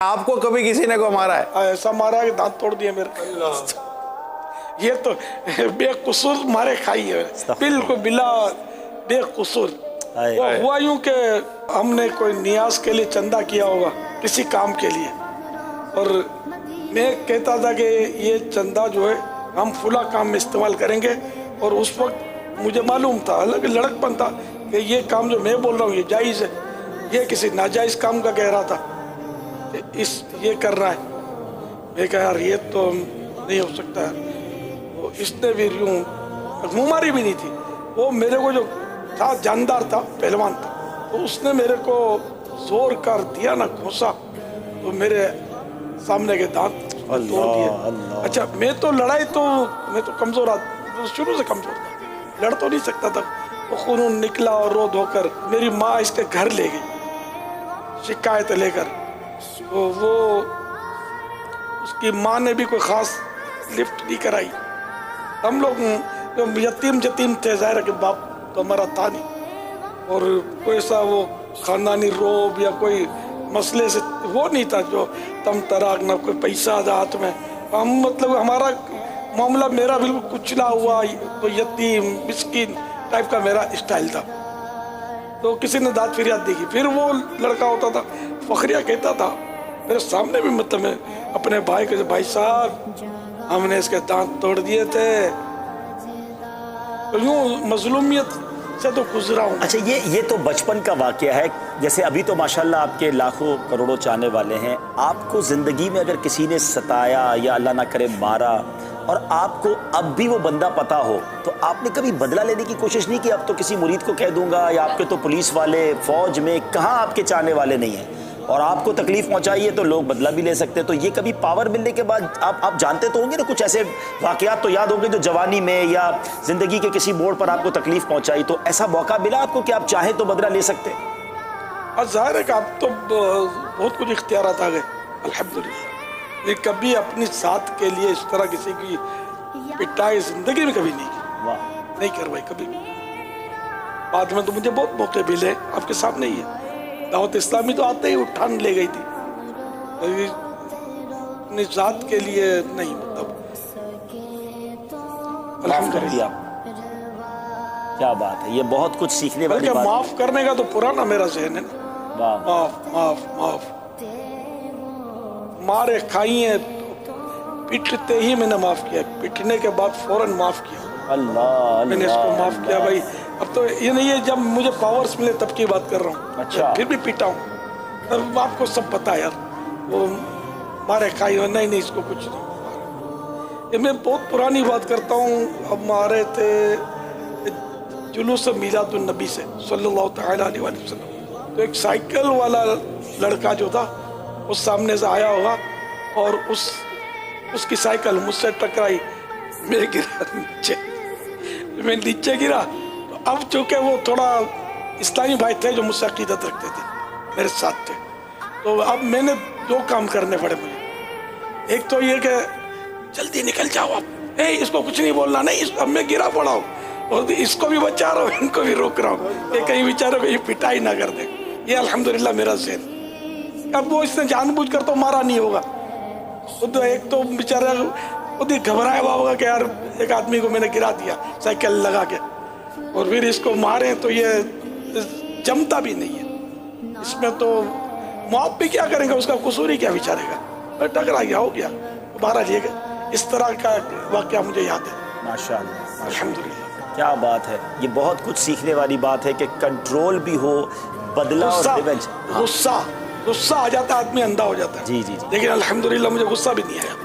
آپ کو کبھی کسی نے کو مارا ہے؟ ایسا مارا ہے کہ دانت توڑ دیے میرے. یہ تو بے قصور مارے کھائی ہے, بالکل بلا بے قصور. وہ ہوا یوں کہ ہم نے کوئی نیاز کے لیے چندہ کیا ہوگا کسی کام کے لیے, اور میں کہتا تھا کہ یہ چندہ جو ہے ہم فلاں کام میں استعمال کریں گے, اور اس وقت مجھے معلوم تھا, الگ لڑک پن تھا کہ یہ کام جو میں بول رہا ہوں یہ جائز ہے, یہ کسی ناجائز کام کا کہہ رہا تھا کہ یہ کر رہا ہے. میں کہا یار یہ تو نہیں ہو سکتا ہے. اس نے بھی یوں ماری بھی نہیں تھی, وہ میرے کو جو تھا جاندار تھا, پہلوان تھا, تو اس نے میرے کو زور کر دیا نا گھوسا, تو میرے سامنے کے دانت توڑ دیے. اچھا میں تو لڑائی تو میں تو کمزور آدمی, شروع سے کمزور تھا, لڑ تو نہیں سکتا تھا. وہ خون نکلا اور رو دھو کر میری ماں اس کے گھر لے گئی شکایت لے کر. وہ اس کی ماں نے بھی کوئی خاص لفٹ نہیں کرائی. ہم لوگ یتیم تھے, ظاہر ہے کہ باپ تو ہمارا تھا نہیں, اور کوئی ایسا وہ خاندانی روب یا کوئی مسئلے سے وہ نہیں تھا جو تم تراک, نہ کوئی پیسہ تھا ہاتھ میں. ہم مطلب ہمارا معاملہ میرا بالکل کچلا ہوا تو یتیم مسکین ٹائپ کا میرا اسٹائل تھا. تو کسی نے داد فریاد دیکھی. پھر وہ لڑکا ہوتا تھا فخریہ کہتا تھا میرے سامنے بھی, مطلب میں اپنے بھائی کے, بھائی صاحب ہم نے اس کے دانت توڑ دیے تھے. تو یوں مظلومیت سے تو گزرا ہوں. اچھا یہ تو بچپن کا واقعہ ہے. جیسے ابھی تو ماشاءاللہ آپ کے لاکھوں کروڑوں چاہنے والے ہیں, آپ کو زندگی میں اگر کسی نے ستایا یا اللہ نہ کرے مارا, اور آپ کو اب بھی وہ بندہ پتا ہو, تو آپ نے کبھی بدلہ لینے کی کوشش نہیں کی؟ اب تو کسی مرید کو کہہ دوں گا, یا آپ کے تو پولیس والے, فوج میں کہاں آپ کے چاہنے والے نہیں ہیں, اور آپ کو تکلیف پہنچائی ہے تو لوگ بدلہ بھی لے سکتے. تو یہ کبھی پاور ملنے کے بعد آپ جانتے تو ہوں گے نا, کچھ ایسے واقعات تو یاد ہوں گے جو جوانی میں یا زندگی کے کسی موڑ پر آپ کو تکلیف پہنچائی, تو ایسا موقع ملا آپ کو کہ آپ چاہیں تو بدلہ لے سکتے؟ ظاہر ہے کہ اب تو بہت کچھ اختیارات آ گئے الحمدللہ. لیکن کبھی اپنی ذات کے لیے اس طرح کسی کی پٹائی زندگی میں کبھی نہیں کی, نہیں کروائی کبھی. بعد میں تو مجھے بہت موقع ملے, آپ کے سامنے ہی ہے. دعوت اسلامی تو آتے ہی اٹھان لے گئی تھی, اپنی ذات کے لیے نہیں. مطلب الحمدللہ کیا بات ہے, یہ بہت کچھ سیکھنے والی بات ہے. معاف کرنے کا تو پرانا میرا ذہن ہے نا. معاف معاف معاف, مارے کھائی ہیں, پٹتے ہی میں نے معاف کیا, پٹنے کے بعد فوراً معاف کیا. اللہ میں نے اس کو معاف کیا. بھائی اب تو یہ نہیں ہے جب مجھے پاورز ملے تب کی بات کر رہا ہوں. اچھا پھر بھی پیٹا ہوں, اب آپ کو سب پتا ہے یار, وہ مارے کھائی ہو, نہیں اس کو کچھ نہیں. یہ میں بہت پرانی بات کرتا ہوں. اب مارے تھے جلوس میلاد النبی سے صلی اللہ تعالیٰ علیہ وسلم, تو ایک سائیکل والا لڑکا جو تھا اس سامنے سے آیا ہوگا, اور اس کی سائیکل مجھ سے ٹکرائی, میں گرا نیچے, میں نیچے گرا. اب چونکہ وہ تھوڑا اسلامی بھائی تھے جو مجھ سے عقیدت رکھتے تھے, میرے ساتھ تھے, تو اب میں نے دو کام کرنے پڑے مجھے. ایک تو یہ کہ جلدی نکل جاؤ آپ, اس کو کچھ نہیں بولنا, نہیں اب میں گرا پڑا ہوں, اور اس کو بھی بچا رہا ہوں, ان کو بھی روک رہا ہوں کہ کہیں بیچاروں کو یہ پٹائی نہ کر دے. یہ الحمدللہ میرا ذہن. اب وہ اس نے جان بوجھ کر تو مارا نہیں ہوگا, ایک تو بیچارہ خود ہی گھبرایا ہوا ہوگا کہ یار ایک آدمی کو میں نے گرا دیا سائیکل لگا کے, اور پھر اس کو مارے تو یہ جمتا بھی نہیں ہے. اس میں تو معاف بھی کیا کریں گے, اس کا قصور ہی کیا بیچارے گا, ٹکرا گیا, ہو گیا, مارا لے گئے. اس طرح کا واقعہ مجھے یاد ہے. ماشاءاللہ الحمدللہ. کیا بات ہے, یہ بہت کچھ سیکھنے والی بات ہے کہ کنٹرول بھی ہو, بدلہ اور ریونج. غصہ آ جاتا ہے, آدمی اندھا ہو جاتا ہے. جی لیکن الحمدللہ مجھے غصہ بھی نہیں آیا.